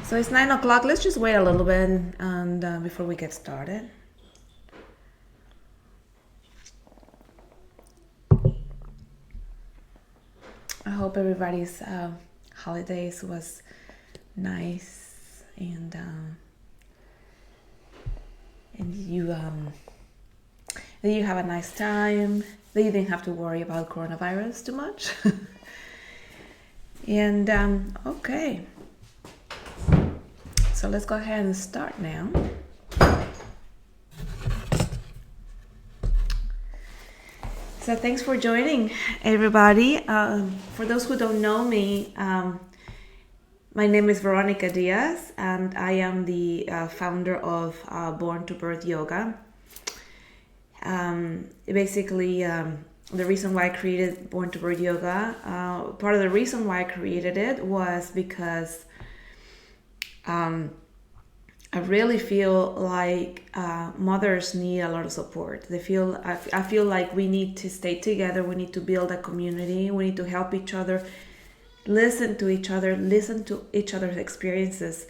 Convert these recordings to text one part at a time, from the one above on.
So it's 9 o'clock. Let's just wait a little bit and before we get started. I hope everybody's holidays was nice and you have a nice time. That you didn't have to worry about coronavirus too much. And okay, so let's go ahead and start now. So thanks for joining, everybody. For those who don't know me, my name is Veronica Diaz, and I am the founder of Born to Birth Yoga. Basically, the reason why I created Born to Birth Yoga, part of the reason why I created it was because I really feel like mothers need a lot of support. I feel like we need to stay together. We need to build a community. We need to help each other, listen to each other's experiences.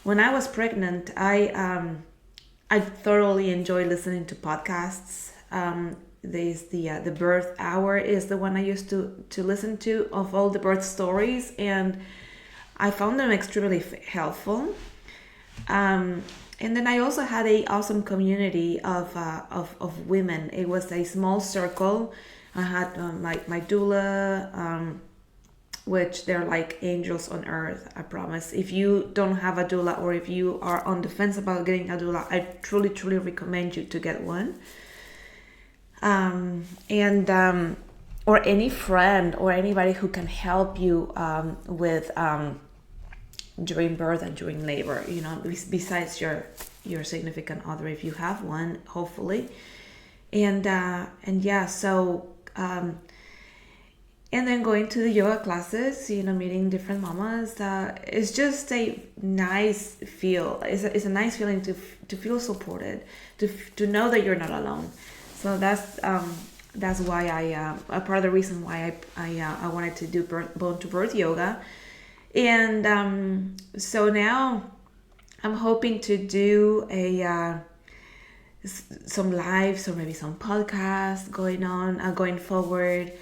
When I was pregnant, I thoroughly enjoy listening to podcasts. There's the birth hour is the one I used to listen to, of all the birth stories, and I found them extremely helpful. And then I also had a awesome community of women. It was a small circle. I had my doula, which they're like angels on earth, I promise. If you don't have a doula, or if you are on the fence about getting a doula, I truly, truly recommend you to get one. Or any friend or anybody who can help you with during birth and during labor, besides your significant other, if you have one, hopefully. And then going to the yoga classes, meeting different mamas, it's just a nice feel. It's a nice feeling to feel supported, to know that you're not alone. So that's why a part of the reason why I wanted to do Born to Birth Yoga. And so now I'm hoping to do some lives or maybe some podcasts going forward,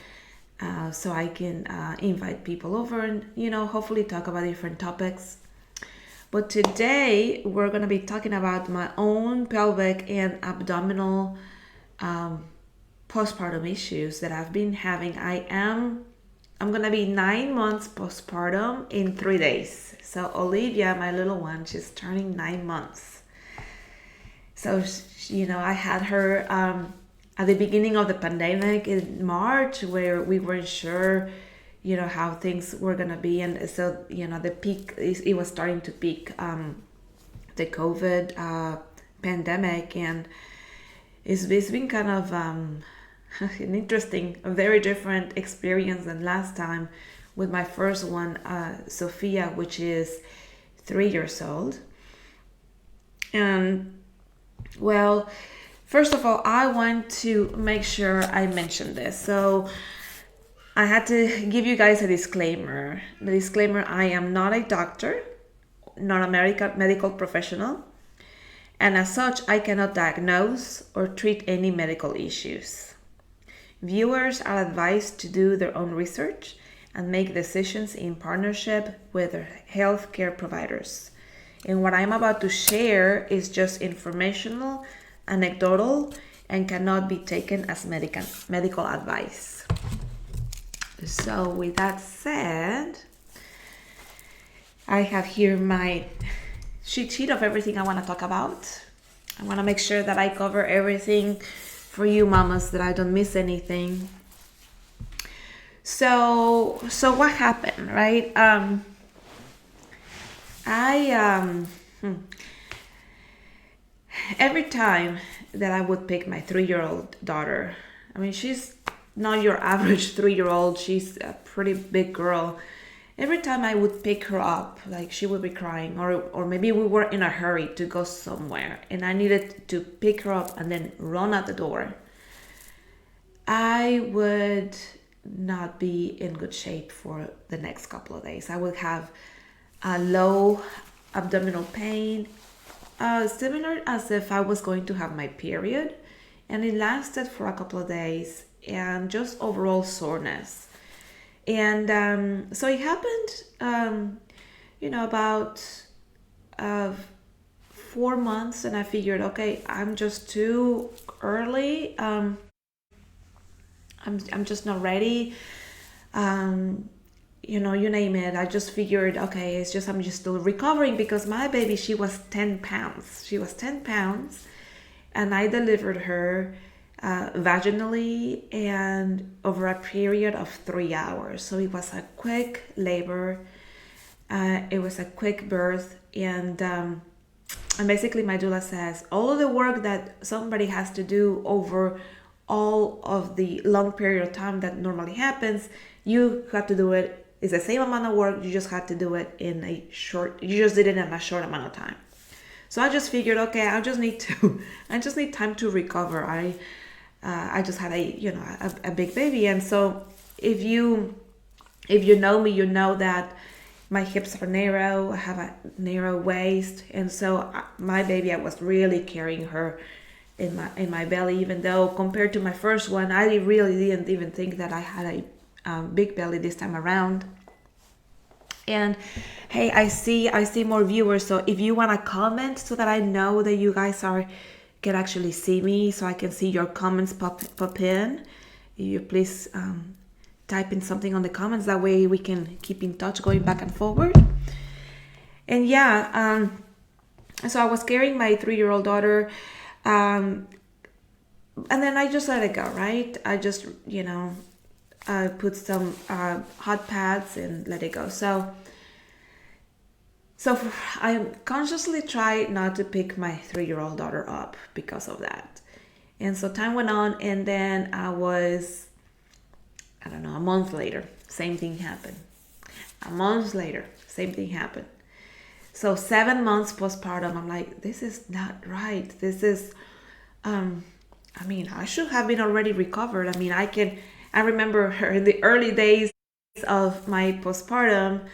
so I can invite people over and hopefully talk about different topics. But today we're going to be talking about my own pelvic and abdominal postpartum issues that I've been having. I'm gonna be 9 months postpartum in 3 days. So Olivia, my little one, she's turning 9 months. So I had her at the beginning of the pandemic in March, where we weren't sure how things were gonna be, and so the peak it was starting to peak, the COVID pandemic, and it's been kind of an interesting, a very different experience than last time with my first one, Sophia, which is 3 years old. And well, first of all, I want to make sure I mention this. So I had to give you guys a disclaimer. The disclaimer: I am not a doctor, not a medical professional, and as such, I cannot diagnose or treat any medical issues. Viewers are advised to do their own research and make decisions in partnership with their healthcare providers. And what I'm about to share is just informational, anecdotal, and cannot be taken as medical advice. So with that said, I have here my cheat sheet of everything I want to talk about. I want to make sure that I cover everything for you mamas, that I don't miss anything. So what happened, right? Every time that I would pick my 3-year-old daughter, I mean, she's not your average 3-year-old, she's a pretty big girl. Every time I would pick her up, like she would be crying, or maybe we were in a hurry to go somewhere and I needed to pick her up and then run out the door, I would not be in good shape for the next couple of days. I would have low abdominal pain, similar as if I was going to have my period. And it lasted for a couple of days, and just overall soreness. And so it happened, about uh, 4 months, and I figured, okay, I'm just too early. I'm just not ready. Um, you name it. I just figured, okay, it's just I'm just still recovering, because my baby, she was 10 pounds. She was 10 pounds, and I delivered her vaginally and over a period of 3 hours. So it was a quick labor. It was a quick birth, and basically my doula says all of the work that somebody has to do over all of the long period of time that normally happens, you have to do it. It's the same amount of work. You just had to do it in a short. You just did it in a short amount of time. So I just figured, okay, I just need time to recover. I just had a big baby, and so if you know me, you know that my hips are narrow. I have a narrow waist, and so my baby, I was really carrying her in my belly. Even though compared to my first one, I really didn't even think that I had a big belly this time around. And hey, I see more viewers. So if you want to comment, so that I know that you guys can actually see me, so I can see your comments pop in. You please type in something on the comments. That way we can keep in touch, going back and forward. And yeah, so I was carrying my 3-year-old daughter, and then I just let it go. Right? I just I put some hot pads and let it go. So I consciously try not to pick my 3-year-old daughter up because of that. And so time went on, and then I don't know, a month later, same thing happened. A month later, same thing happened. So 7 months postpartum, I'm like, this is not right. This is, I should have been already recovered. I remember her in the early days of my postpartum,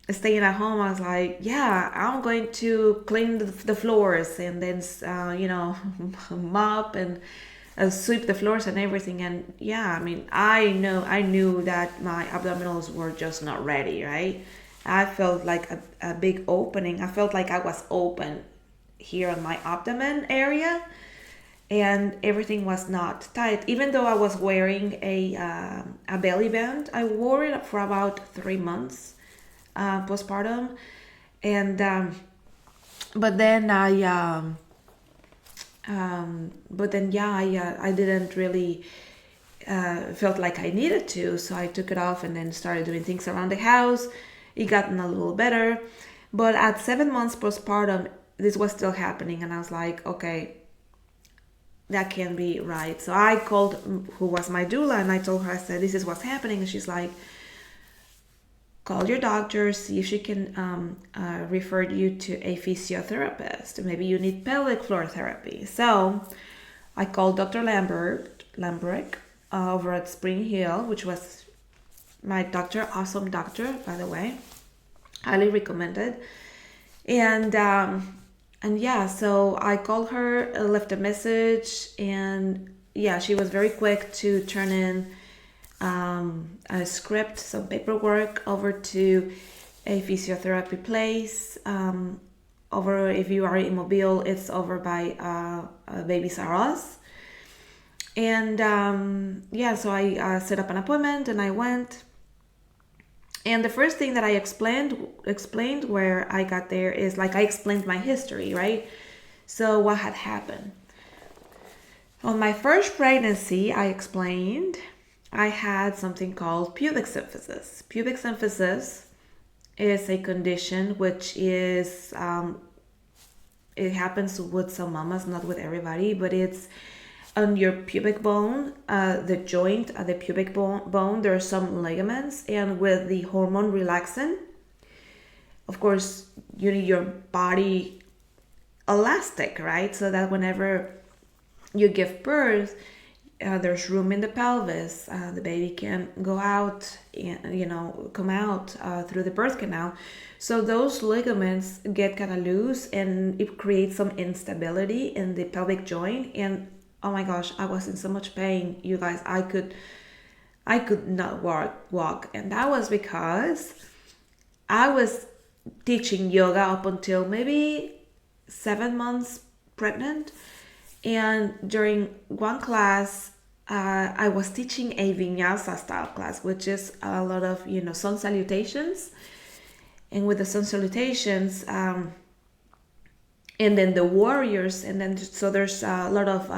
staying at home. I was like, yeah, I'm going to clean the floors, and then, mop and sweep the floors and everything. And yeah, I knew that my abdominals were just not ready, right? I felt like a big opening. I felt like I was open here on my abdomen area, and everything was not tight. Even though I was wearing a belly band, I wore it for about 3 months postpartum, and but then I didn't really felt like I needed to, so I took it off and then started doing things around the house. It gotten a little better, but at 7 months postpartum, this was still happening, and I was like, okay, that can't be right. So I called who was my doula, and I told her, I said, this is what's happening. And she's like, call your doctor, see if she can refer you to a physiotherapist. Maybe you need pelvic floor therapy. So I called Dr. Lambrick over at Spring Hill, which was my doctor, awesome doctor, by the way, highly recommended. And yeah, so I called her, left a message, and yeah, she was very quick to turn in a script, some paperwork over to a physiotherapy place. Over, if you are in Mobile, it's over by Babies R Us. And yeah, so I set up an appointment, and I went. And the first thing that I explained where I got there is, like, I explained my history, right? So what had happened? On my first pregnancy, I explained I had something called pubic symphysis. Pubic symphysis is a condition which is, it happens with some mamas, not with everybody, but it's on your pubic bone, the joint at the pubic bone, there are some ligaments, and with the hormone relaxin, of course, you need your body elastic, right? So that whenever you give birth, there's room in the pelvis. The baby can go out, and, come out through the birth canal. So those ligaments get kind of loose, and it creates some instability in the pelvic joint. And oh my gosh, I was in so much pain, you guys. I could not walk, and that was because I was teaching yoga up until maybe 7 months pregnant. And during one class, I was teaching a vinyasa style class, which is a lot of, sun salutations. And with the sun salutations, and then the warriors, and then so there's a lot of,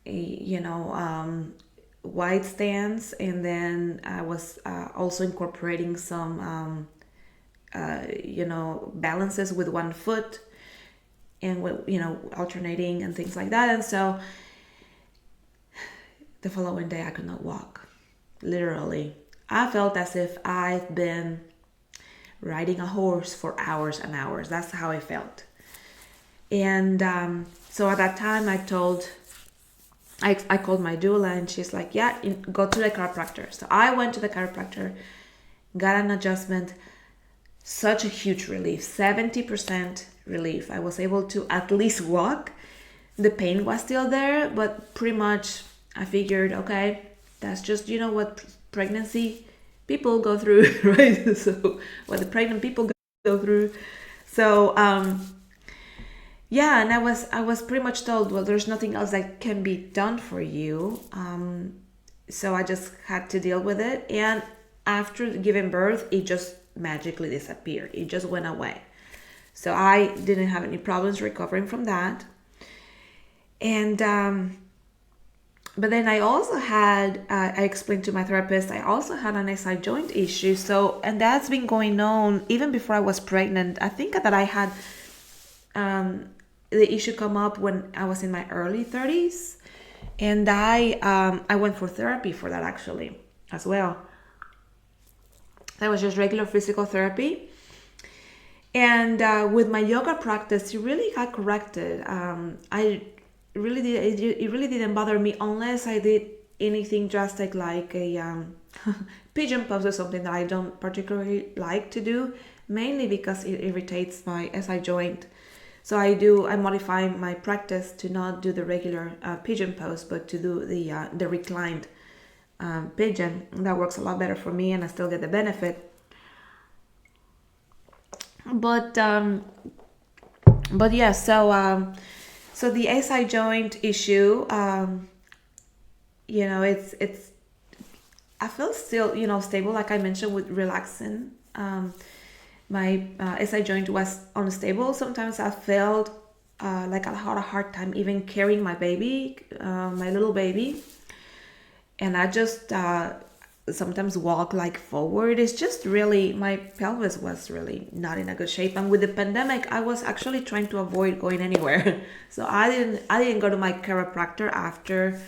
you know, wide stance. And then I was also incorporating some, balances with one foot, and with, alternating and things like that. And so the following day I could not walk. Literally, I felt as if I've been riding a horse for hours and hours. That's how I felt. And so at that time I called my doula, and she's like, yeah, go to the chiropractor. So I went to the chiropractor, got an adjustment. Such a huge relief, 70% relief. I was able to at least walk. The pain was still there, but pretty much I figured, okay, that's just, what pregnancy people go through, right? So what the pregnant people go through. So yeah, and I was pretty much told, well, there's nothing else that can be done for you. So I just had to deal with it. And after giving birth, it just magically disappeared. It just went away. So I didn't have any problems recovering from that. And but then I also had, I explained to my therapist, I also had an SI joint issue. So, and that's been going on even before I was pregnant. I think that I had the issue come up when I was in my early 30s. And I went for therapy for that actually as well. That was just regular physical therapy. And with my yoga practice, it really got corrected. It really didn't bother me unless I did anything drastic like a pigeon pose or something that I don't particularly like to do, mainly because it irritates my SI joint. So I modify my practice to not do the regular pigeon pose, but to do the reclined pigeon. That works a lot better for me, and I still get the benefit. But yeah, so the SI joint issue, it's I feel still, stable, like I mentioned, with relaxing. My SI joint was unstable. Sometimes I felt like I had a hard time even carrying my baby, my little baby. And I just sometimes walk like forward. It's just really, my pelvis was really not in a good shape. And with the pandemic, I was actually trying to avoid going anywhere. So I didn't go to my chiropractor after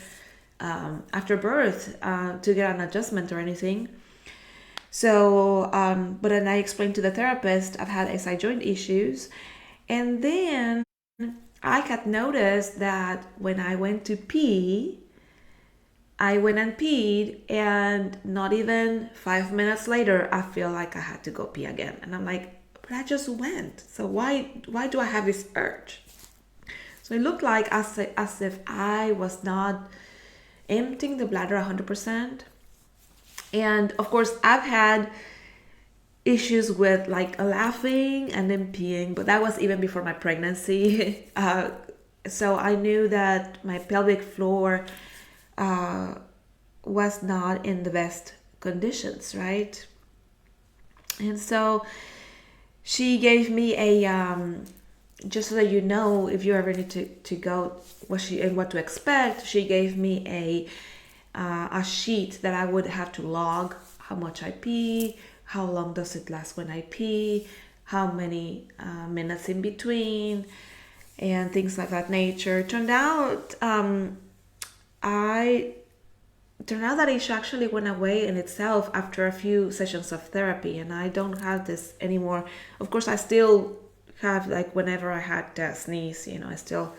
birth to get an adjustment or anything. So, but then I explained to the therapist I've had SI joint issues. And then I had noticed that when I went to pee, I went and peed, and not even 5 minutes later, I feel like I had to go pee again. And I'm like, but I just went. So why do I have this urge? So it looked like as if I was not emptying the bladder 100%. And of course, I've had issues with like laughing and then peeing, but that was even before my pregnancy. So I knew that my pelvic floor was not in the best conditions, right? And so she gave me a just so that you know, if you ever need to go what to expect, she gave me a sheet that I would have to log how much I pee, how long does it last when I pee, how many minutes in between, and things like that nature. Turned out that issue actually went away in itself after a few sessions of therapy, and I don't have this anymore. Of course, I still have, like, whenever I had to sneeze, I still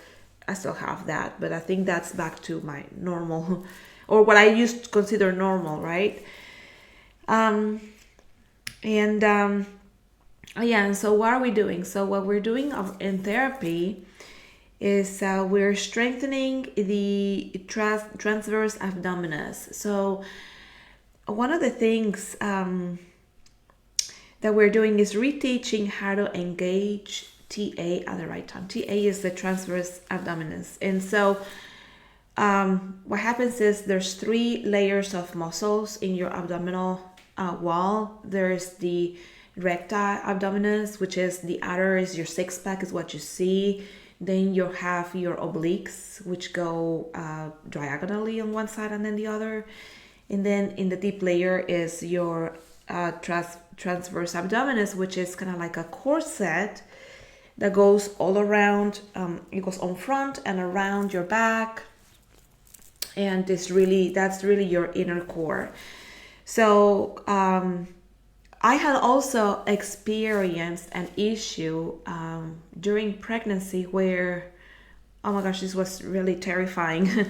I still have that, but I think that's back to my normal or what I used to consider normal, right? Um, and yeah, and so what are we doing? So what we're doing in therapy is we're strengthening the transverse abdominis. So one of the things that we're doing is reteaching how to engage TA at the right time. TA is the transverse abdominis. And so what happens is there's 3 layers of muscles in your abdominal wall. There's the recti abdominis, which is the outer is your six pack, is what you see. Then you have your obliques, which go diagonally on one side and then the other. And then in the deep layer is your transverse abdominis, which is kind of like a corset that goes all around. It goes on front and around your back, and that's really your inner core. So I had also experienced an issue during pregnancy where, oh my gosh, this was really terrifying.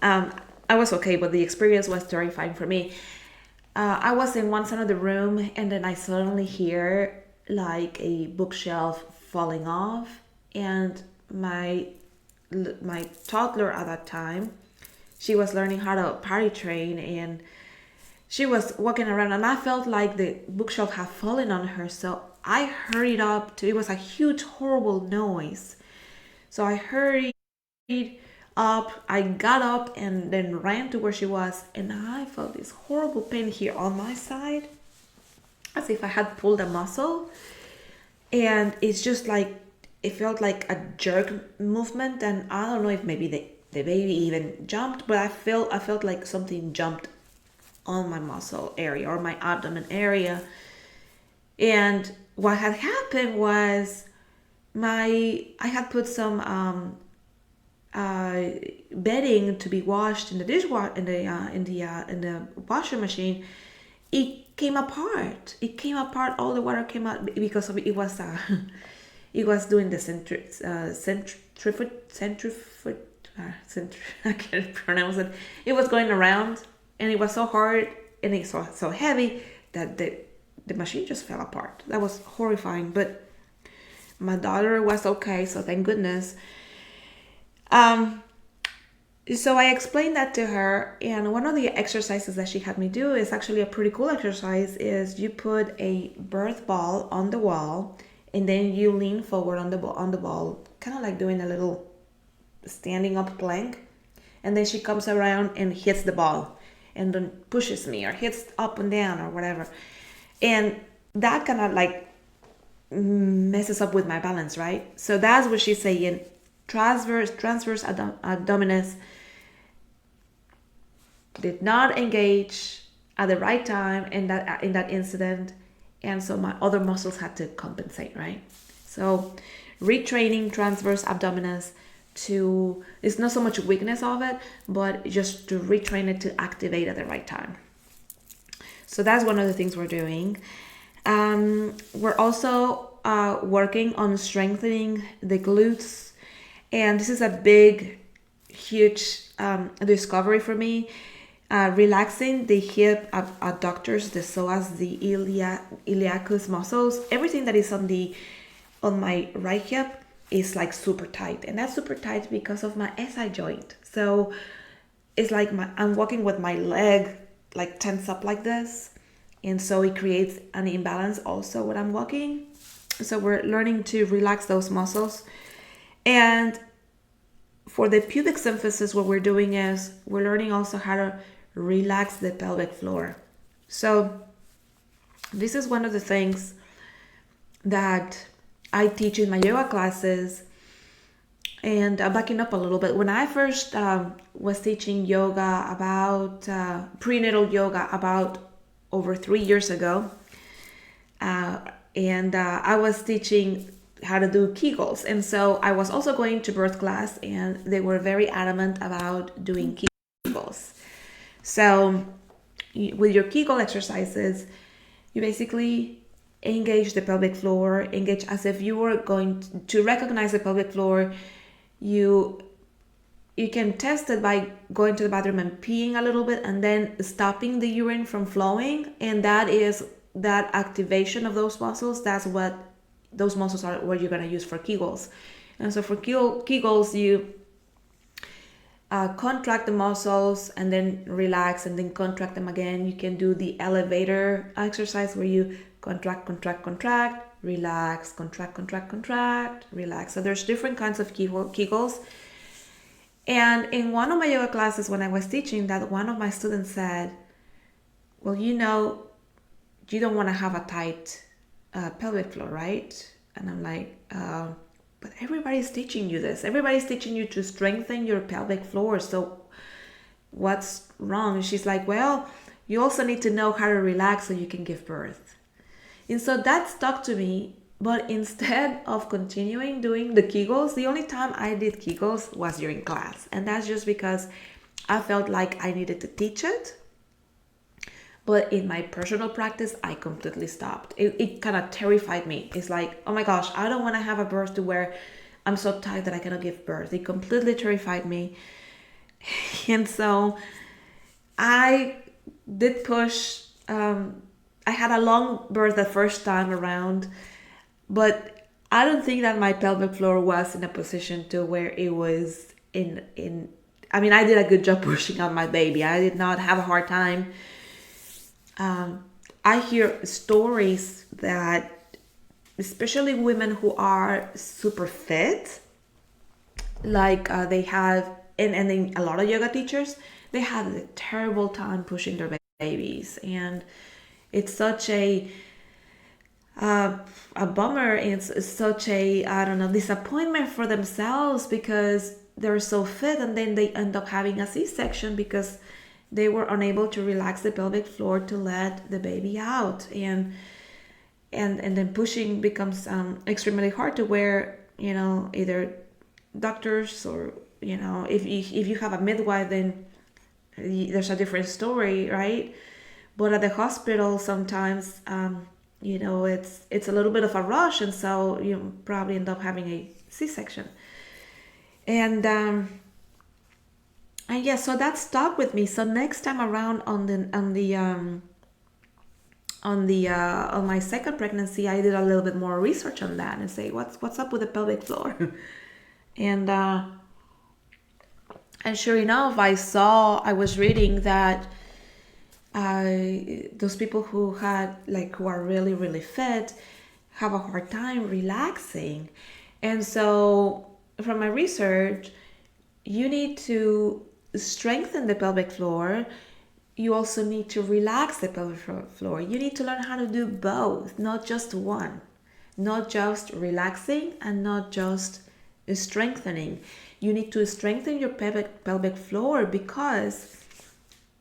I was okay, but the experience was terrifying for me. I was in one side of the room, and then I suddenly hear like a bookshelf falling off, and my toddler at that time, she was learning how to potty train, and she was walking around, and I felt like the bookshelf had fallen on her. So I hurried up it was a huge, horrible noise. So I hurried up, I got up and then ran to where she was, and I felt this horrible pain here on my side, as if I had pulled a muscle. And it's just like, it felt like a jerk movement, and I don't know if maybe the baby even jumped, but I felt like something jumped on my muscle area or my abdomen area. And what had happened was I had put some bedding to be washed in the dishwasher in the washer machine. It came apart. All the water came out because of it was it was doing the I can't pronounce it. It was going around, and it was so hard and it's so heavy that the machine just fell apart. That was horrifying, but my daughter was okay, so thank goodness. So I explained that to her, and one of the exercises that she had me do is actually a pretty cool exercise. Is you put a birth ball on the wall, and then you lean forward on the ball, kind of like doing a little standing up plank, and then she comes around and hits the ball, and then pushes me or hits up and down or whatever, and that kind of like messes up with my balance, right? So that's what she's saying. Transverse abdominis did not engage at the right time in that incident, and so my other muscles had to compensate, right? So retraining transverse abdominis it's not so much weakness of it, but just to retrain it to activate at the right time. So that's one of the things we're doing. We're also working on strengthening the glutes, and this is a big, huge discovery for me. Relaxing the hip abductors, the psoas, the iliacus muscles, everything that is on my right hip is like super tight, and that's super tight because of my SI joint. So it's like I'm walking with my leg like tense up like this, and so it creates an imbalance also when I'm walking. So we're learning to relax those muscles. And for the pubic symphysis, what we're doing is we're learning also how to relax the pelvic floor. So this is one of the things that I teach in my yoga classes. And backing up a little bit, when I first was teaching yoga about prenatal yoga about over 3 years ago, and I was teaching how to do Kegels, and so I was also going to birth class, and they were very adamant about doing Kegels. So with your Kegel exercises, you basically engage the pelvic floor, engage as if you were going to recognize the pelvic floor. you can test it by going to the bathroom and peeing a little bit and then stopping the urine from flowing, and that activation of those muscles. That's what those muscles are, what you're going to use for Kegels. And so for Kegels, you contract the muscles and then relax and then contract them again. You can do the elevator exercise where you contract, relax, contract, relax. So there's different kinds of Kegels. And in one of my yoga classes, when I was teaching that, one of my students said, well, you don't want to have a tight pelvic floor, right? And I'm like, but everybody's teaching you this. Everybody's teaching you to strengthen your pelvic floor. So what's wrong? And she's like, well, you also need to know how to relax so you can give birth. And so that stuck to me. But instead of continuing doing the Kegels, the only time I did Kegels was during class. And that's just because I felt like I needed to teach it. But in my personal practice, I completely stopped. It kind of terrified me. It's like, oh my gosh, I don't want to have a birth to where I'm so tired that I cannot give birth. It completely terrified me. And so I did push. I had a long birth the first time around. But I don't think that my pelvic floor was in a position to where it was I mean, I did a good job pushing out my baby. I did not have a hard time. I hear stories that, especially women who are super fit, like they have, and then a lot of yoga teachers, they have a terrible time pushing their babies. And it's such a bummer. It's such a, I don't know, disappointment for themselves because they're so fit and then they end up having a C-section because they were unable to relax the pelvic floor to let the baby out. And then pushing becomes extremely hard to where, either doctors or, if you have a midwife, then there's a different story, right? But at the hospital, sometimes, it's a little bit of a rush, and so you probably end up having a C-section. And yeah, so that stuck with me. So next time around on my second pregnancy, I did a little bit more research on that and say what's up with the pelvic floor. And sure enough, I was reading that those people who are really, really fit have a hard time relaxing. And so from my research, you need to strengthen the pelvic floor. You also need to relax the pelvic floor. You need to learn how to do both, not just one, not just relaxing and not just strengthening. You need to strengthen your pelvic floor because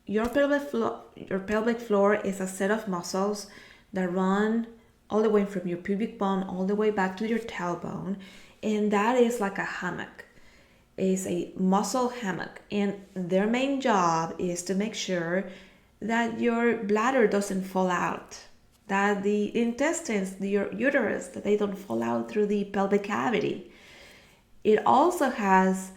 your pelvic floor is a set of muscles that run all the way from your pubic bone all the way back to your tailbone, and that is like a hammock. It's a muscle hammock, and their main job is to make sure that your bladder doesn't fall out, that the intestines, your uterus, that they don't fall out through the pelvic cavity. It also has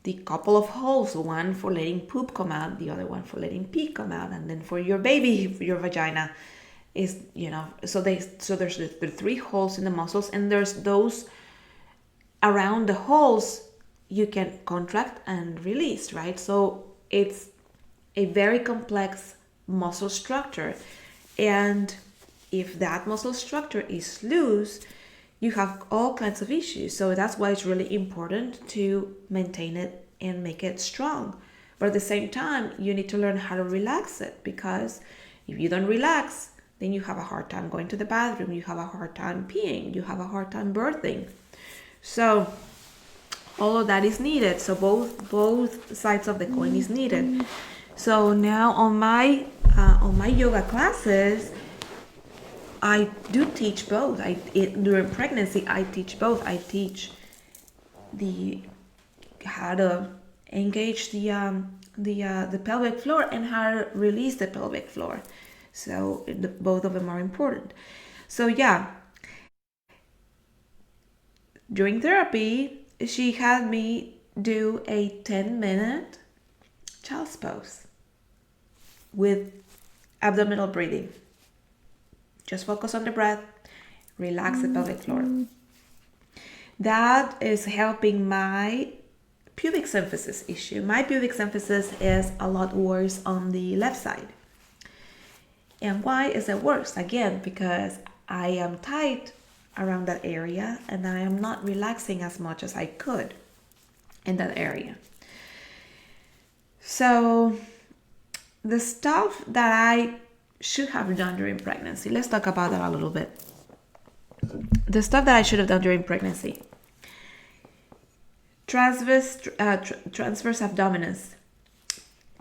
the couple of holes, one for letting poop come out, the other one for letting pee come out, and then for your baby, for your vagina is, so there's the three holes in the muscles, and there's those around the holes you can contract and release, right? So it's a very complex muscle structure, and if that muscle structure is loose, you have all kinds of issues. So that's why it's really important to maintain it and make it strong. But at the same time, you need to learn how to relax it, because if you don't relax, then you have a hard time going to the bathroom, you have a hard time peeing, you have a hard time birthing. So all of that is needed. So both sides of the coin is needed. So now on my yoga classes, I do teach both. During pregnancy, I teach both. I teach how to engage the pelvic floor and how to release the pelvic floor. So both of them are important. So yeah, during therapy, she had me do a 10-minute child's pose with abdominal breathing. Just focus on the breath, relax the pelvic floor. That is helping my pubic symphysis issue. My pubic symphysis is a lot worse on the left side. And why is it worse? Again, because I am tight around that area and I am not relaxing as much as I could in that area. So the stuff that I should have done during pregnancy, let's talk about that a little bit. The stuff that I should have done during pregnancy. Transverse abdominis.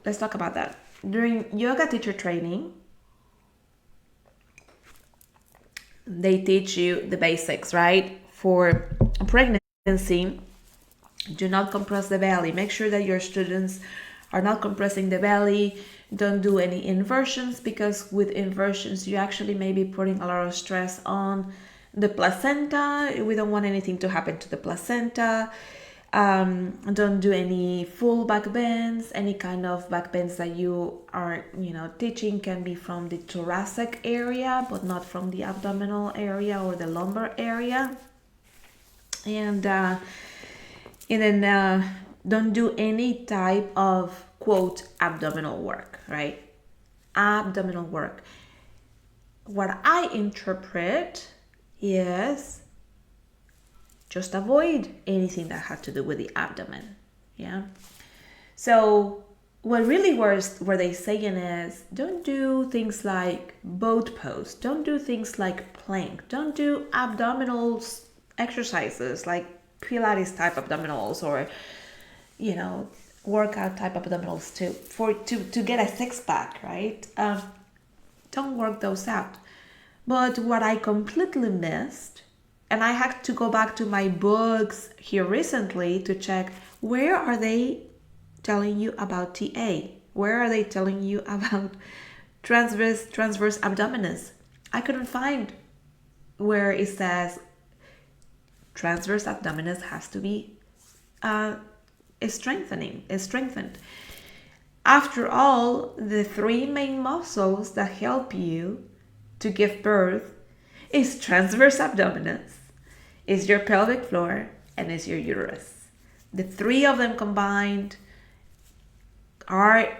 Let's talk about that. During yoga teacher training, they teach you the basics, right? For pregnancy, do not compress the belly. Make sure that your students are not compressing the belly. Don't do any inversions, because with inversions, you actually may be putting a lot of stress on the placenta. We don't want anything to happen to the placenta. Don't do any full back bends. Any kind of back bends that you are, teaching can be from the thoracic area, but not from the abdominal area or the lumbar area. And then don't do any type of, quote, abdominal work, right? Abdominal work. What I interpret is just avoid anything that has to do with the abdomen. Yeah. So what really works, what they're saying is, don't do things like boat pose. Don't do things like plank. Don't do abdominal exercises like Pilates type abdominals or, workout type abdominals to get a six pack, right? Don't work those out. But what I completely missed, and I had to go back to my books here recently to check, where are they telling you about TA? Where are they telling you about transverse abdominis? I couldn't find where it says transverse abdominis has to be strengthened. After all, the three main muscles that help you to give birth is transverse abdominis, is your pelvic floor, and is your uterus. The three of them combined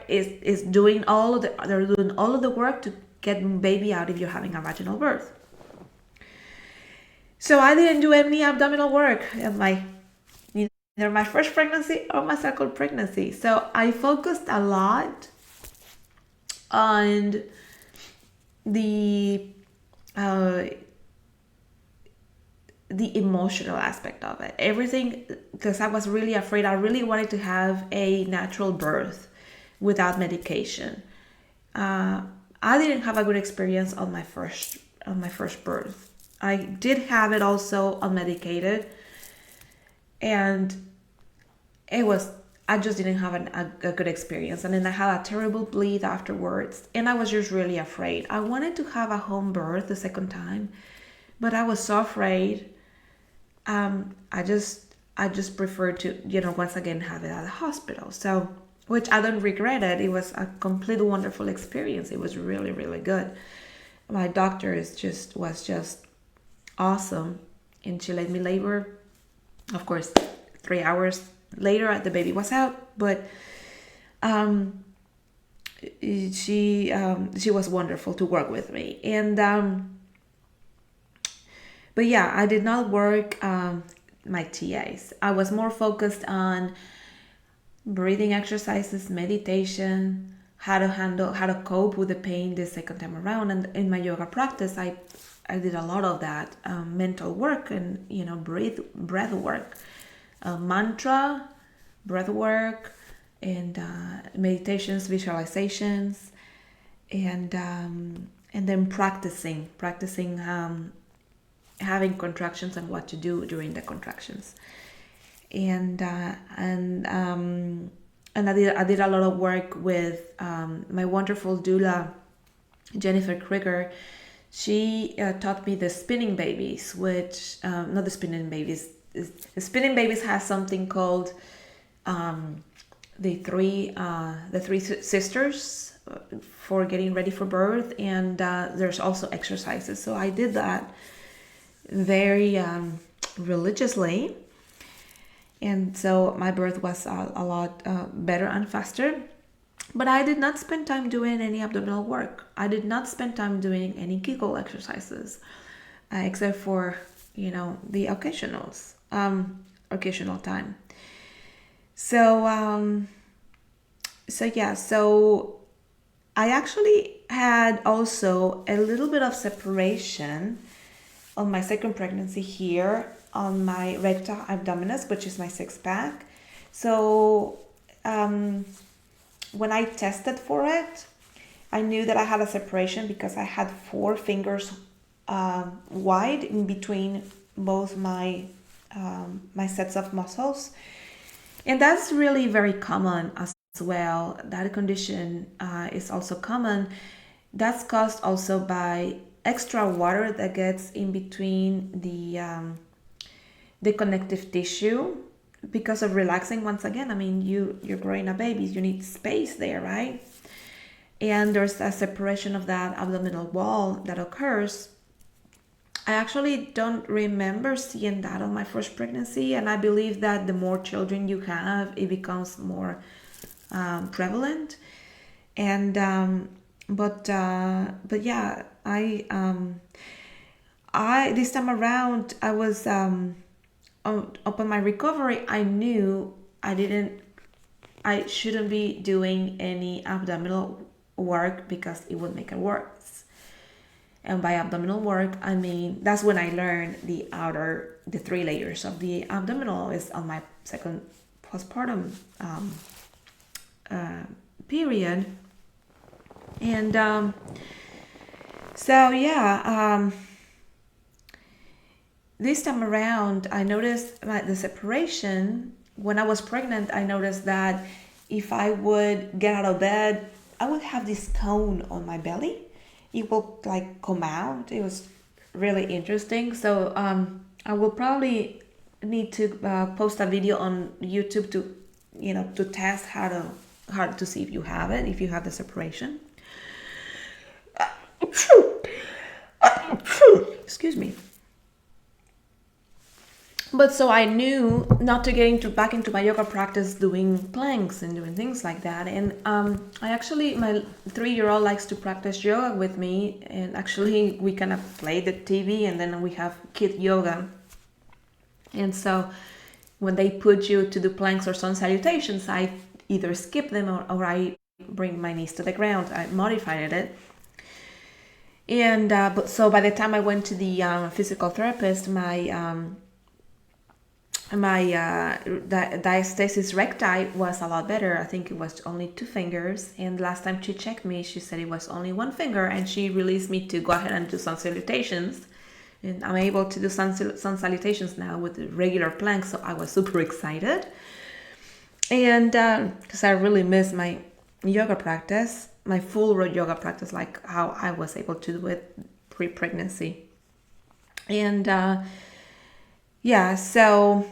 is doing all of the work to get baby out if you're having a vaginal birth. So I didn't do any abdominal work in neither my first pregnancy or my second pregnancy. So I focused a lot on the emotional aspect of it. Everything, because I was really afraid. I really wanted to have a natural birth without medication. I didn't have a good experience on my first birth. I did have it also unmedicated, and I just didn't have a good experience. And then I had a terrible bleed afterwards, and I was just really afraid. I wanted to have a home birth the second time, but I was so afraid. I just preferred to, once again have it at the hospital. So, which I don't regret it. It was a complete wonderful experience. It was really, really good. My doctor was just awesome, and she let me labor. Of course, 3 hours later, the baby was out, but she was wonderful to work with me. And but yeah, I did not work my TAs. I was more focused on breathing exercises, meditation, how to cope with the pain the second time around. And in my yoga practice, I did a lot of that, mental work and, breath work, mantra, breath work, and meditations, visualizations, and then practicing having contractions and what to do during the contractions. And I did a lot of work with my wonderful doula, Jennifer Krieger. She taught me the spinning babies, which not the spinning babies, Spinning Babies has something called um, the three sisters for getting ready for birth, and there's also exercises. So I did that very religiously, and so my birth was a lot better and faster. But I did not spend time doing any abdominal work. I did not spend time doing any Kegel exercises, except for the occasional time. So so I actually had also a little bit of separation on my second pregnancy here on my recta abdominis, which is my six pack. So when I tested for it, I knew that I had a separation because I had 4 fingers wide in between both my sets of muscles, and that's really very common as well. That condition is also common. That's caused also by extra water that gets in between the connective tissue because of relaxing. Once again, I mean, you're growing a baby, you need space there, right? And there's a separation of that abdominal wall that occurs. I actually don't remember seeing that on my first pregnancy, and I believe that the more children you have, it becomes more prevalent. And but yeah, I this time around I was upon my recovery, I knew I shouldn't be doing any abdominal work because it would make it worse. And by abdominal work, I mean, that's when I learned the 3 layers of the abdominal is on my second postpartum period. And so yeah, this time around, I noticed the separation. When I was pregnant, I noticed that if I would get out of bed, I would have this cone on my belly. It will like come out. It was really interesting. So I will probably need to post a video on YouTube to test how to see if you have it, if you have the separation. Excuse me. But so I knew not to get back into my yoga practice doing planks and doing things like that. And I actually, my 3-year-old likes to practice yoga with me. And actually we kind of play the TV and then we have kid yoga. And so when they put you to do planks or sun salutations, I either skip them or I bring my knees to the ground. I modified it. And but so by the time I went to the physical therapist, my diastasis recti was a lot better. I think it was only 2 fingers, and last time she checked me, she said it was only 1 finger, and she released me to go ahead and do sun salutations. And I'm able to do sun salutations now with regular planks, so I was super excited. And because I really miss my yoga practice, my full yoga practice, like how I was able to do it pre-pregnancy. And yeah, so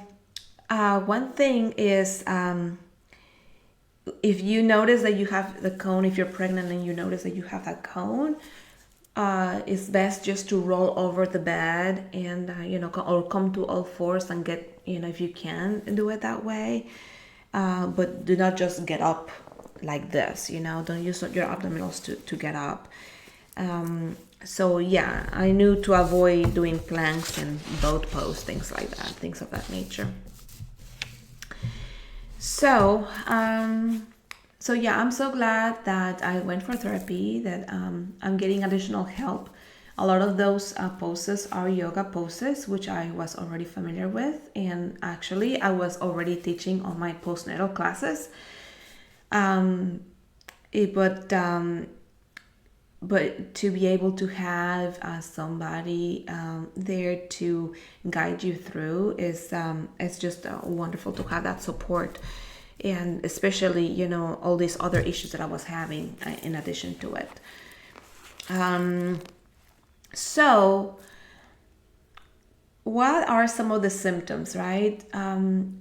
one thing is if you notice that you have the cone, if you're pregnant and you notice that you have that cone, it's best just to roll over the bed and or come to all fours and get, if you can do it that way, but do not just get up like this, don't use your abdominals to get up. So yeah, I knew to avoid doing planks and boat pose, things like that, things of that nature. So so yeah, I'm so glad that I went for therapy, that I'm getting additional help. A lot of those poses are yoga poses, which I was already familiar with, and actually I was already teaching on my postnatal classes. But to be able to have somebody there to guide you through is it's just wonderful to have that support, and especially all these other issues that I was having in addition to it. So what are some of the symptoms, right?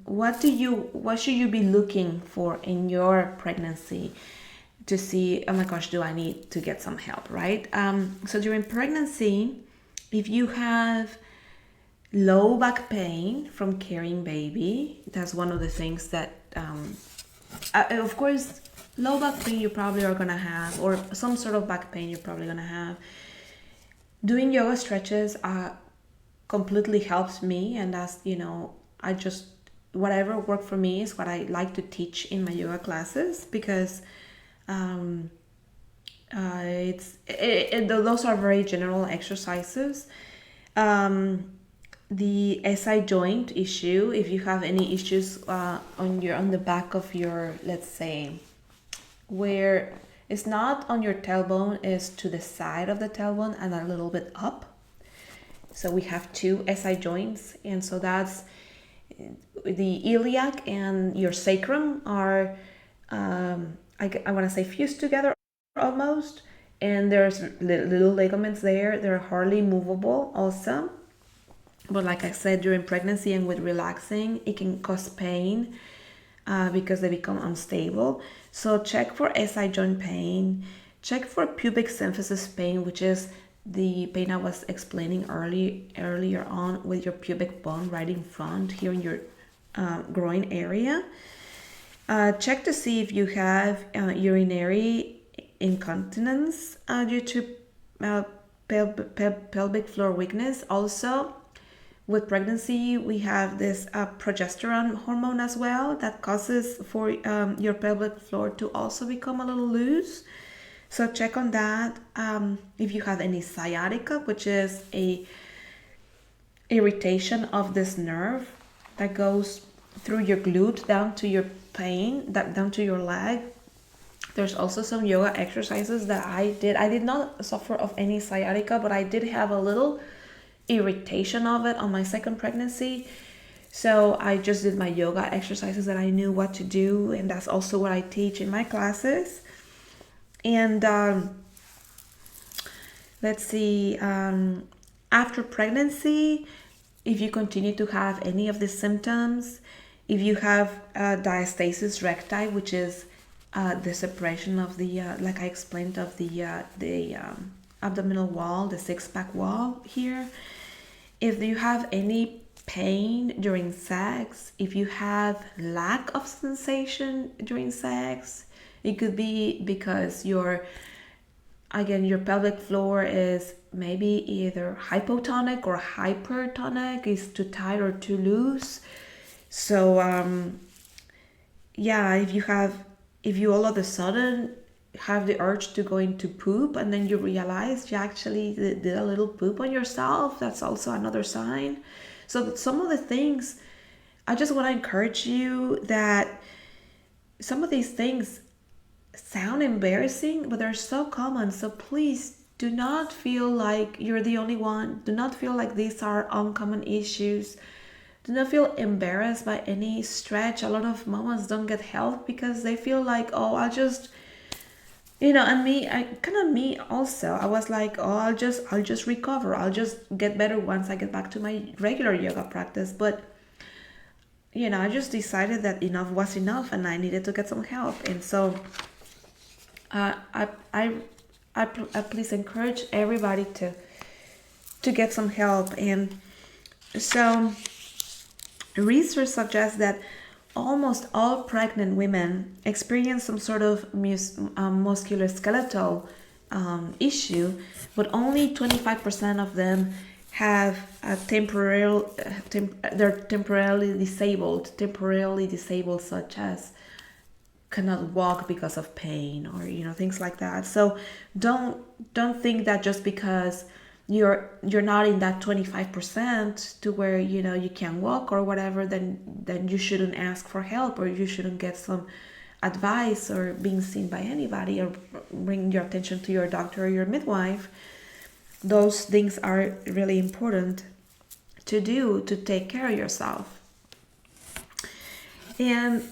What should you be looking for in your pregnancy to see, oh my gosh, do I need to get some help, right? So during pregnancy, if you have low back pain from carrying baby, that's one of the things that, of course, low back pain you probably are gonna have, or some sort of back pain you're probably gonna have. Doing yoga stretches completely helps me, and that's, I just, whatever worked for me is what I like to teach in my yoga classes, because those are very general exercises. The SI joint issue, if you have any issues on the back of your, let's say, where it's not on your tailbone, is to the side of the tailbone and a little bit up. So we have two SI joints, and so that's the iliac and your sacrum are, I want to say, fused together almost, and there's little ligaments there. They're hardly movable also, but like I said, during pregnancy and with relaxing, it can cause pain because they become unstable. So check for SI joint pain, check for pubic symphysis pain, which is the pain I was explaining earlier on, with your pubic bone right in front here in your groin area. Check to see if you have urinary incontinence due to pelvic floor weakness. Also, with pregnancy, we have this progesterone hormone as well that causes for your pelvic floor to also become a little loose. So check on that. If you have any sciatica, which is a irritation of this nerve that goes through your glute down to your down to your leg. There's also some yoga exercises that I did. I did not suffer of any sciatica, but I did have a little irritation of it on my second pregnancy. So I just did my yoga exercises that I knew what to do, and that's also what I teach in my classes. And let's see, after pregnancy, if you continue to have any of the symptoms, if you have diastasis recti, which is the separation of the, like I explained, of the abdominal wall, the six-pack wall here, if you have any pain during sex, if you have lack of sensation during sex, it could be because your pelvic floor is maybe either hypotonic or hypertonic, is too tight or too loose. So if you all of a sudden have the urge to go into poop, and then you realize you actually did a little poop on yourself, that's also another sign. So some of the things, I just want to encourage you that some of these things sound embarrassing, but they're so common. So please do not feel like you're the only one. Do not feel like these are uncommon issues. Do not feel embarrassed by any stretch. A lot of mamas don't get help because they feel like, oh, I'll just, and me also. I was like, oh, I'll just recover. I'll just get better once I get back to my regular yoga practice. But I just decided that enough was enough, and I needed to get some help. And so I please encourage everybody to get some help. And so research suggests that almost all pregnant women experience some sort of musculoskeletal issue, but only 25% of them have they're temporarily disabled, such as cannot walk because of pain, or things like that. So don't think that just because you're not in that 25% to where you can walk or whatever, then you shouldn't ask for help, or you shouldn't get some advice or being seen by anybody, or bring your attention to your doctor or your midwife. Those things are really important to do to take care of yourself. And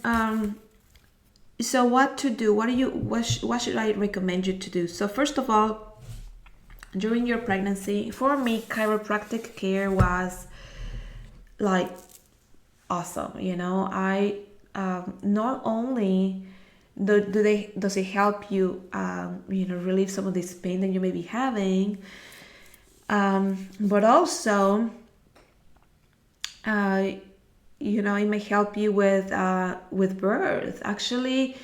so what to do? What should I recommend you to do? So first of all, during your pregnancy, for me, chiropractic care was like awesome. I not only does it help you relieve some of this pain that you may be having, but also it may help you with birth. Actually,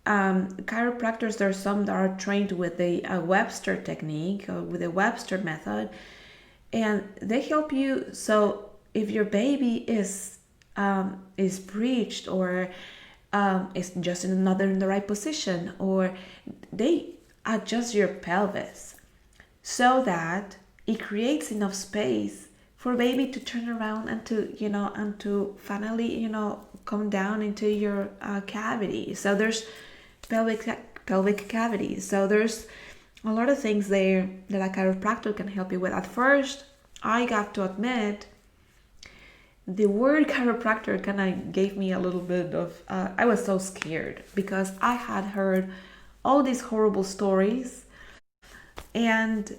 chiropractors, there are some that are trained with the Webster technique, or with the Webster method, and they help you. So if your baby is breached, or is just in the right position, or they adjust your pelvis so that it creates enough space for baby to turn around and to finally come down into your cavity. So there's pelvic cavity. So there's a lot of things there that a chiropractor can help you with. At first, I got to admit, the word chiropractor kind of gave me a little bit of I was so scared, because I had heard all these horrible stories. And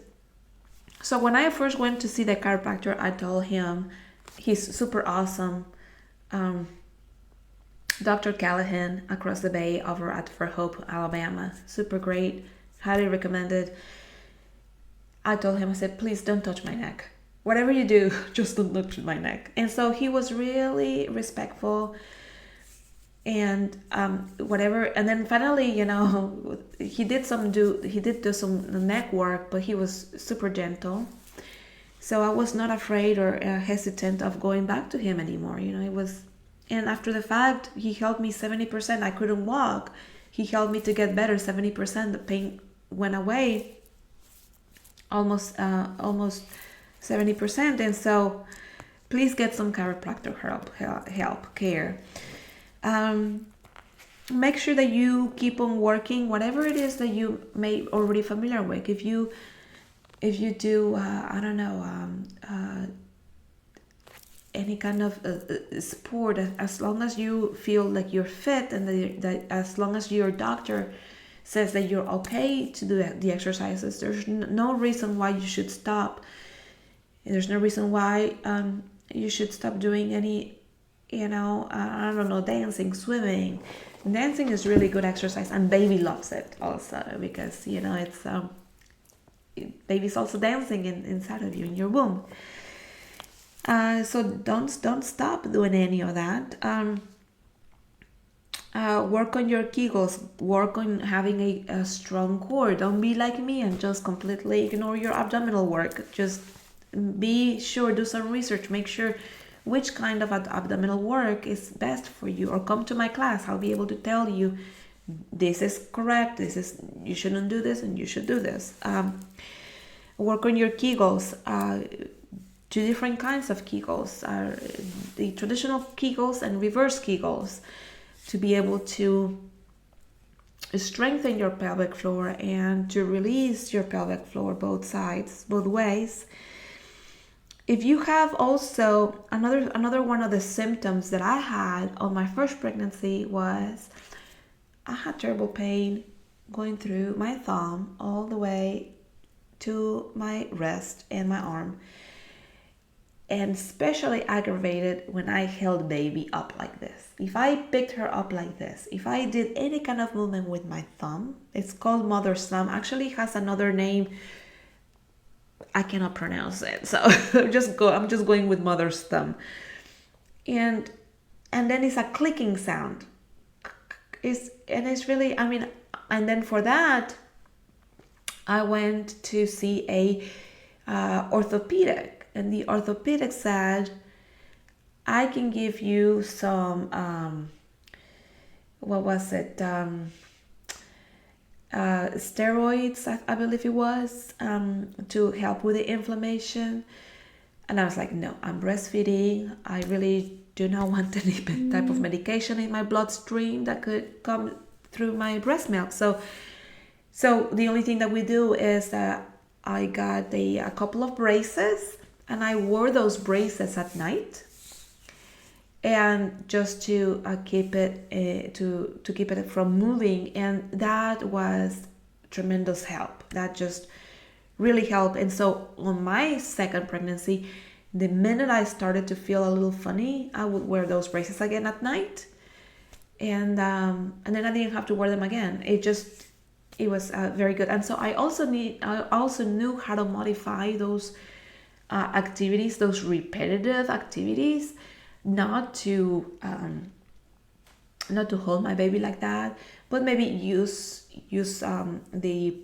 so when I first went to see the chiropractor, I told him, he's super awesome, Dr. Callahan, across the bay over at For Hope, Alabama. Super great, highly recommended. I told him, I said, please don't touch my neck. Whatever you do, just don't touch my neck. And so he was really respectful, and whatever. And then finally, he did do some neck work, but he was super gentle. So I was not afraid or hesitant of going back to him anymore. It was, and after the fact, he helped me 70%. I couldn't walk. He helped me to get better 70%. The pain went away almost 70%. And so please get some chiropractor care. Make sure that you keep on working whatever it is that you may already familiar with. If you do I don't know, any kind of sport, as long as you feel like you're fit, and that as long as your doctor says that you're okay to do the exercises, there's no reason why you should stop. There's no reason why you should stop doing any, I don't know, dancing, swimming. Dancing is really good exercise, and baby loves it also, because it's baby's also dancing inside of you, in your womb. So don't stop doing any of that. Work on your Kegels. Work on having a strong core. Don't be like me and just completely ignore your abdominal work. Just be sure, do some research, make sure which kind of abdominal work is best for you, or come to my class. I'll be able to tell you, this is correct, you shouldn't do this, and you should do this. Work on your Kegels. Two different kinds of Kegels are the traditional Kegels and reverse Kegels, to be able to strengthen your pelvic floor and to release your pelvic floor, both sides, both ways. If you have also another one of the symptoms that I had on my first pregnancy was I had terrible pain going through my thumb all the way to my wrist and my arm, and especially aggravated when I held baby up like this. If I picked her up like this, if I did any kind of movement with my thumb, it's called mother's thumb. Actually, it has another name. I cannot pronounce it, so I'm just going with mother's thumb. And then it's a clicking sound. It's really, and then for that, I went to see a orthopedic, and the orthopedic said, I can give you some, what was it? Steroids, I believe it was, to help with the inflammation. And I was like, no, I'm breastfeeding. I really do not want any type of medication in my bloodstream that could come through my breast milk. So the only thing that we do is that I got a couple of braces, and I wore those braces at night, and just to keep it to keep it from moving. And that was tremendous help. That just really helped. And so on my second pregnancy, The minute I started to feel a little funny, I would wear those braces again at night, and then I didn't have to wear them again. It was very good. And so I also knew how to modify those activities, those repetitive activities, not to not to hold my baby like that, but maybe use the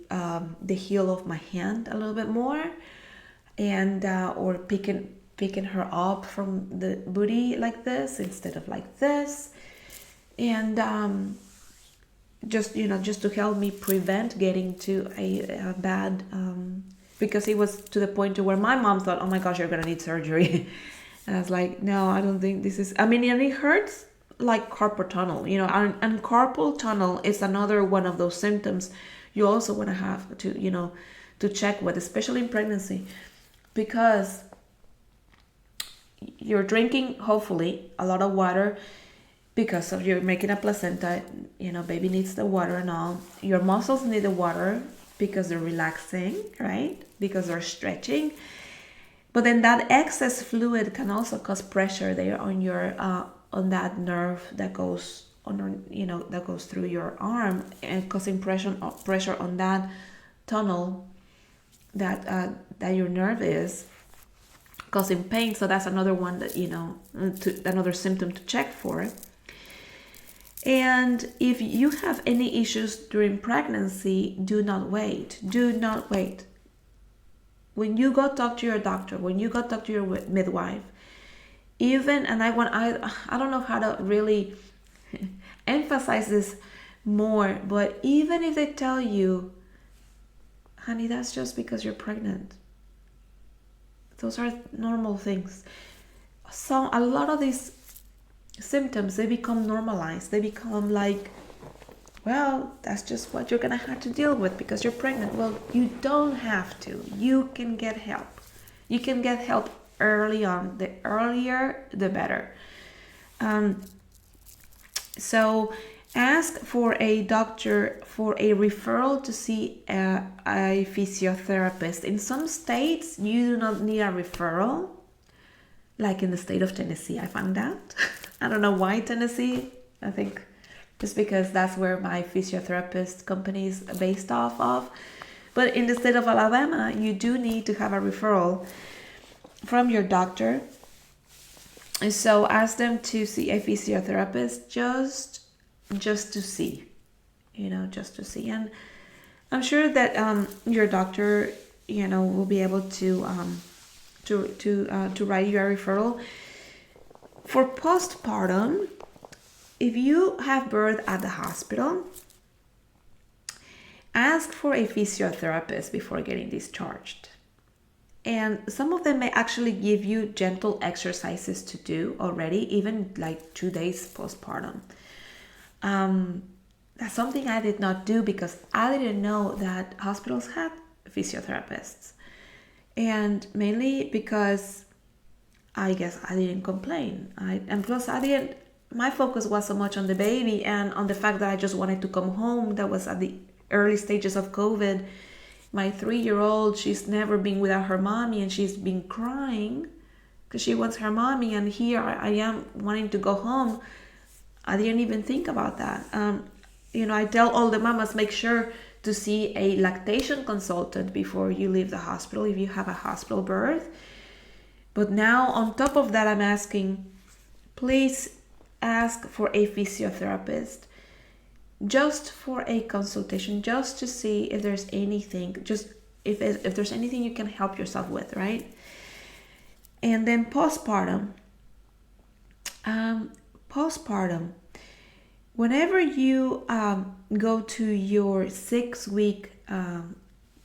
heel of my hand a little bit more, and or picking her up from the booty like this instead of like this, and just to help me prevent getting to a bad because it was to the point to where my mom thought, oh my gosh, you're gonna need surgery. And I was like, no, I don't think this is, I mean, and it hurts like carpal tunnel, and carpal tunnel is another one of those symptoms you also want to have to check with, especially in pregnancy, because you're drinking hopefully a lot of water because of you're making a placenta. Baby needs the water and all. Your muscles need the water because they're relaxing, right? Because they're stretching. But then that excess fluid can also cause pressure there on your on that nerve that goes on, that goes through your arm, and causing pressure on that tunnel that your nerve is, causing pain. So that's another one that another symptom to check for. And if you have any issues during pregnancy, do not wait. Do not wait. When you go talk to your doctor, when you go talk to your midwife, and I don't know how to really emphasize this more, but even if they tell you, honey, that's just because you're pregnant. Those are normal things. So a lot of these symptoms, they become normalized. They become like, well, that's just what you're gonna have to deal with because you're pregnant. Well, you don't have to. You can get help. You can get help early on. The earlier, the better. So ask for a doctor for a referral to see a physiotherapist. In some states, you do not need a referral. Like in the state of Tennessee, I found out. I don't know why Tennessee. I think just because that's where my physiotherapist company is based off of. But in the state of Alabama, you do need to have a referral from your doctor. And so ask them to see a physiotherapist just to see, just to see. And I'm sure that your doctor, will be able to write you a referral. For postpartum, if you have birth at the hospital, ask for a physiotherapist before getting discharged. And some of them may actually give you gentle exercises to do already, even like 2 days postpartum. That's something I did not do because I didn't know that hospitals had physiotherapists. And mainly because I guess I didn't complain. My focus was so much on the baby and on the fact that I just wanted to come home. That was at the early stages of COVID. My 3-year-old, she's never been without her mommy, and she's been crying because she wants her mommy. And here I am wanting to go home. I didn't even think about that. I tell all the mamas, make sure to see a lactation consultant before you leave the hospital if you have a hospital birth. But now on top of that, I'm asking, please ask for a physiotherapist just for a consultation, just to see if there's anything, if there's anything you can help yourself with, right? And then postpartum, whenever you go to your 6-week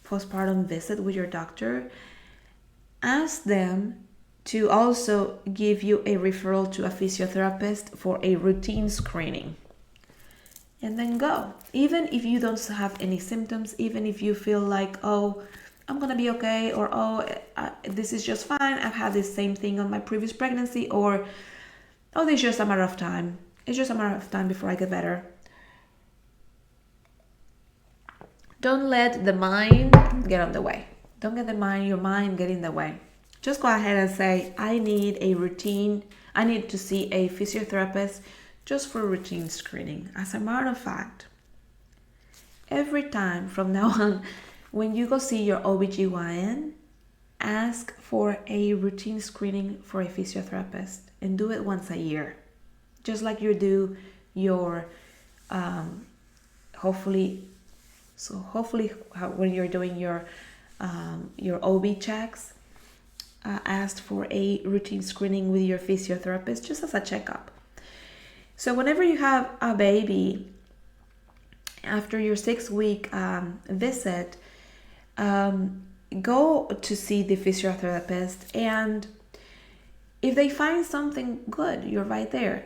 postpartum visit with your doctor, ask them to also give you a referral to a physiotherapist for a routine screening. And then go. Even if you don't have any symptoms, even if you feel like, oh, I'm gonna be okay, or this is just fine, I've had this same thing on my previous pregnancy, or oh, this is just a matter of time. It's just a matter of time before I get better. Don't let the mind get on the way. Don't get your mind get in the way. just go ahead and say, I need a routine. I need to see a physiotherapist just for routine screening. As a matter of fact, every time from now on, when you go see your OBGYN, ask for a routine screening for a physiotherapist and do it once a year. Just like you do your, hopefully when you're doing your OB checks, ask for a routine screening with your physiotherapist just as a checkup. So whenever you have a baby, after your 6-week visit, go to see the physiotherapist, and if they find something good, you're right there.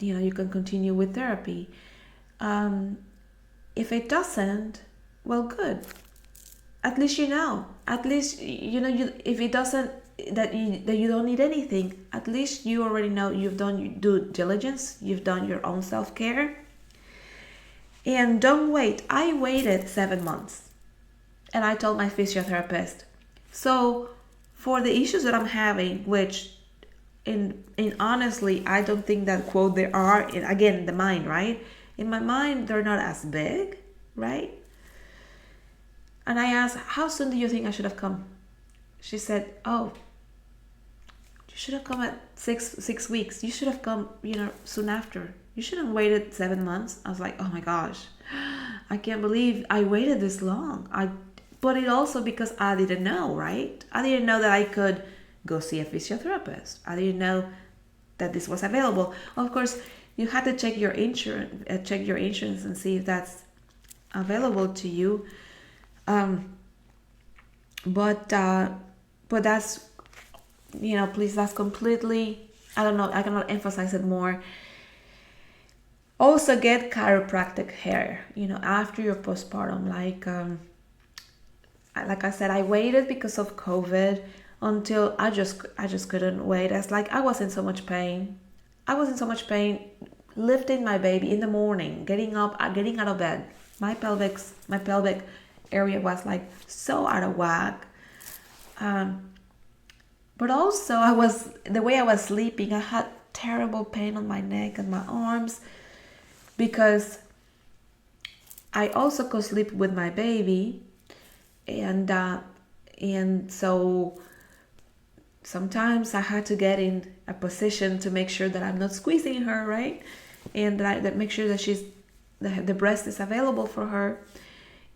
You can continue with therapy. If it doesn't, well, good. At least you know. At least if it doesn't, that you don't need anything. At least you already know you've done your due diligence. You've done your own self-care. And don't wait. I waited 7 months, and I told my physiotherapist. So for the issues that I'm having, which in honestly, I don't think that quote there are, again, the mind, right? In my mind, they're not as big, right? And I asked, how soon do you think I should have come? She said, oh, you should have come at six weeks. You should have come, soon after. You shouldn't have waited 7 months. I was like, oh my gosh, I can't believe I waited this long. But it also because I didn't know, right? I didn't know that I could go see a physiotherapist. I didn't know that this was available. Of course, you had to check your insurance, and see if that's available to you. But that's, please, that's completely, I don't know, I cannot emphasize it more. Also get chiropractic care, after your postpartum. Like I said, I waited because of COVID until I just couldn't wait. It's like I was in so much pain. Lifting my baby in the morning, getting out of bed. My pelvic area was like so out of whack. But also the way I was sleeping, I had terrible pain on my neck and my arms, because I also could sleep with my baby, and so sometimes I had to get in a position to make sure that I'm not squeezing her, right? And that make sure that the breast is available for her.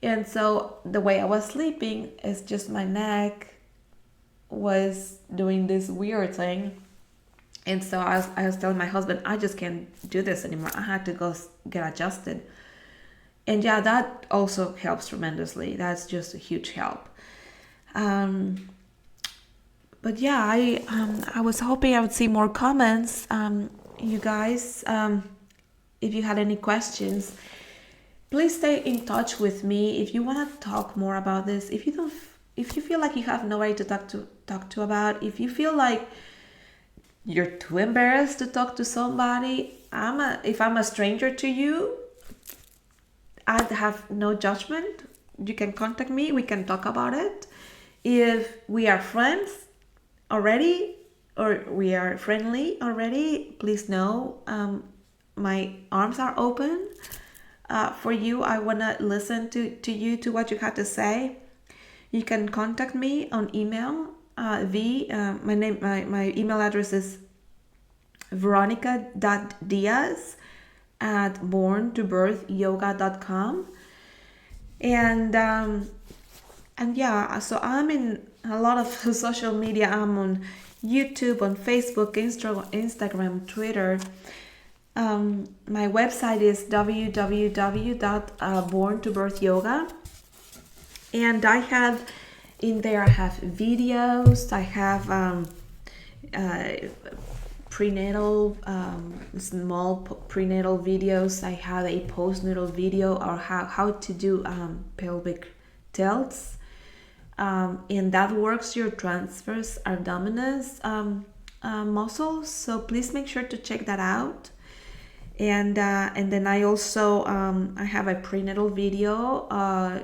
And so the way I was sleeping is just my neck was doing this weird thing. And so I was telling my husband, I just can't do this anymore. I had to go get adjusted. And yeah, that also helps tremendously. That's just a huge help. But yeah, I was hoping I would see more comments. You guys, if you had any questions, please stay in touch with me. If you want to talk more about this, if you feel like you have nobody to talk to about, if you feel like you're too embarrassed to talk to somebody, if I'm a stranger to you, I'd have no judgment. You can contact me. We can talk about it. If we are friends already, or we are friendly already, please know my arms are open for you. I want to listen to you, to what you have to say. You can contact me on email. My email address is veronica.diaz@borntobirthyoga.com. And yeah, so I'm in a lot of social media. I'm on YouTube, on Facebook, Instagram, Twitter. My website is www.borntobirthyoga. And I have videos. I have prenatal, small prenatal videos. I have a postnatal video, or how to do pelvic tilts. And that works your transverse abdominis muscles. So please make sure to check that out. And then I also I have a prenatal video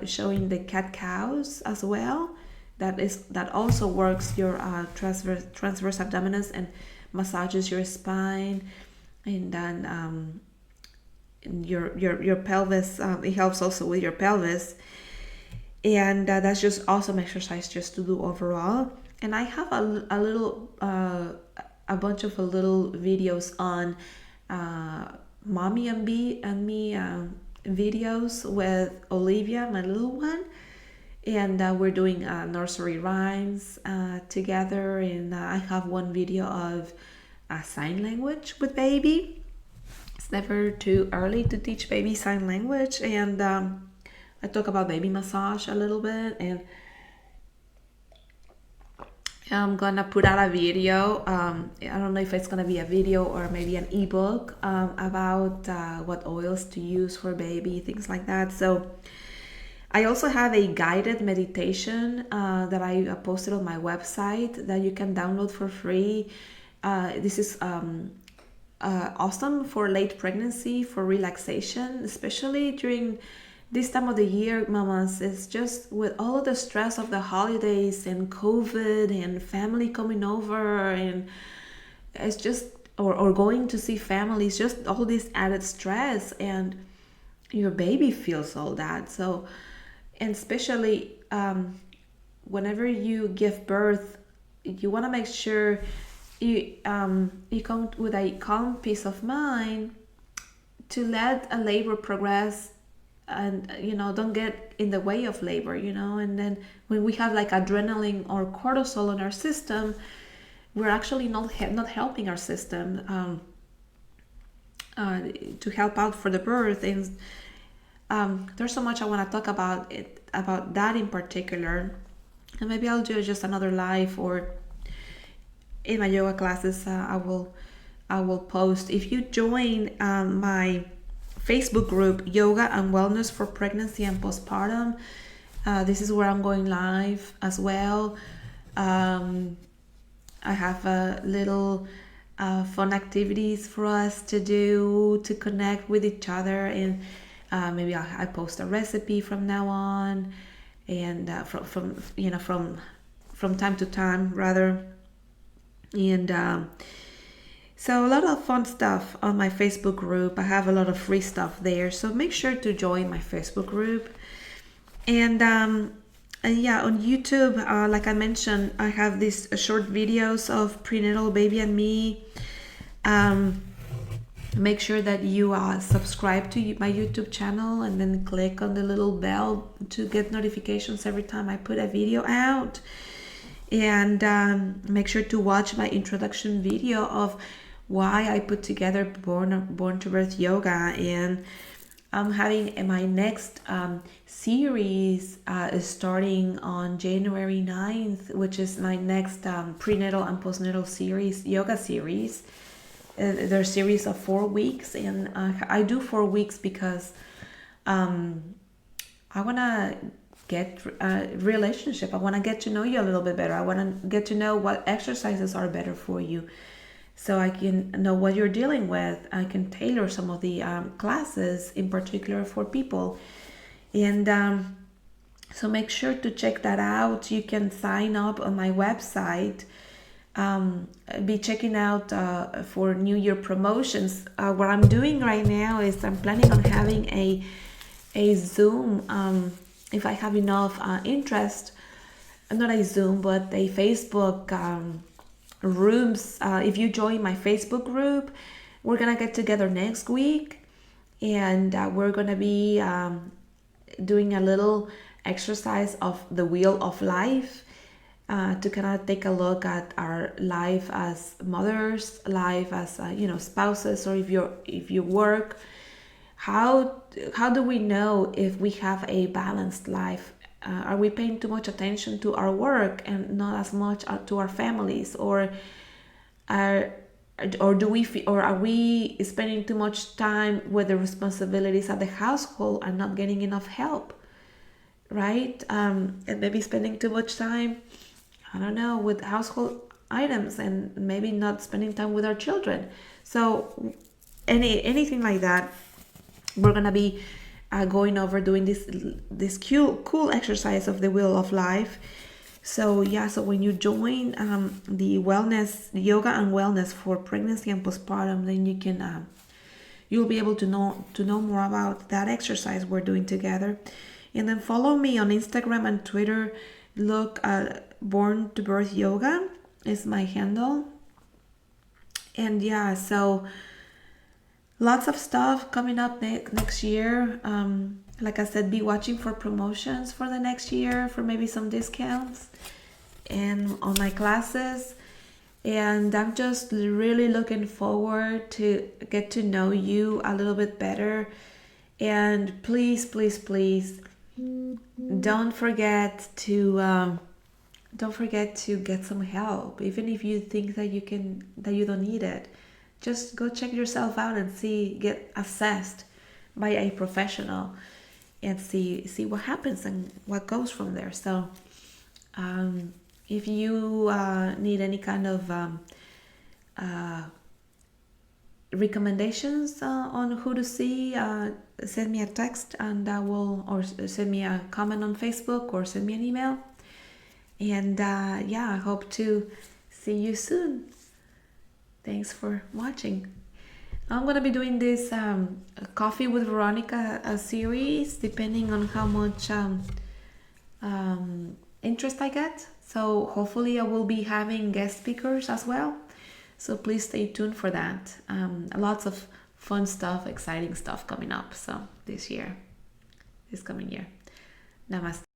showing the cat cows as well, that also works your transverse abdominis and massages your spine, and then your pelvis. It helps also with your pelvis, and that's just awesome exercise just to do overall. And I have a little a bunch of little videos on mommy and me videos with Olivia, my little one, and we're doing nursery rhymes together. And I have one video of sign language with baby. It's never too early to teach baby sign language, and I talk about baby massage a little bit, and I'm gonna put out a video. I don't know if it's gonna be a video or maybe an ebook about what oils to use for baby, things like that. So I also have a guided meditation that I posted on my website that you can download for free. This is awesome for late pregnancy, for relaxation, especially during this time of the year, mamas. It's just with all of the stress of the holidays and COVID and family coming over, and it's just or going to see families, just all this added stress, and your baby feels all that. So, and especially whenever you give birth, you want to make sure you come with a calm peace of mind to let a labor progress, and don't get in the way of labor. And then when we have like adrenaline or cortisol in our system, we're actually not helping our system to help out for the birth. And there's so much I want to talk about that in particular, and maybe I'll do just another live, or in my yoga classes I will post. If you join my Facebook group, Yoga and Wellness for Pregnancy and Postpartum, this is where I'm going live as well. I have little fun activities for us to do to connect with each other, and maybe I post a recipe from now on, and from time to time rather. And so a lot of fun stuff on my Facebook group. I have a lot of free stuff there, so make sure to join my Facebook group. And yeah, on YouTube, like I mentioned, I have these short videos of prenatal baby and me. Make sure that you subscribe to my YouTube channel, and then click on the little bell to get notifications every time I put a video out. And make sure to watch my introduction video of why I put together Born to Birth Yoga. And I'm having my next series is starting on January 9th, which is my next prenatal and postnatal series, yoga series. They're a series of 4 weeks, and I do 4 weeks because I want to get a relationship. I want to get to know you a little bit better. I want to get to know what exercises are better for you, so I can know what you're dealing with. I can tailor some of the classes in particular for people. And so make sure to check that out. You can sign up on my website. Be checking out for New Year promotions. What I'm doing right now is I'm planning on having a Zoom, if I have enough interest, not a Zoom, but a Facebook rooms. If you join my Facebook group, we're gonna get together next week, and we're gonna be doing a little exercise of the Wheel of Life, to kind of take a look at our life as mothers, life as spouses, or if you work. How do we know if we have a balanced life? Are we paying too much attention to our work and not as much to our families, or are we spending too much time with the responsibilities of the household and not getting enough help, right? And maybe spending too much time, I don't know, with household items, and maybe not spending time with our children. So anything like that, we're gonna be going over doing this cool exercise of the Wheel of Life. So yeah, so when you join the wellness, yoga and wellness for pregnancy and postpartum, then you can you'll be able to know more about that exercise we're doing together. And then follow me on Instagram and Twitter. Look at Born to Birth Yoga is my handle. And yeah, so lots of stuff coming up next year. Like I said, be watching for promotions for the next year, for maybe some discounts and on my classes. And I'm just really looking forward to get to know you a little bit better. And please, please, please don't forget to get some help, even if you think that you don't need it. Just go check yourself out and get assessed by a professional and see what happens and what goes from there. So if you need any kind of recommendations on who to see, send me a text and I will, or send me a comment on Facebook or send me an email. And yeah, I hope to see you soon. Thanks for watching. I'm gonna be doing this Coffee with Veronica series, depending on how much interest I get. So hopefully I will be having guest speakers as well. So please stay tuned for that. Lots of fun stuff, exciting stuff coming up. So this coming year. Namaste.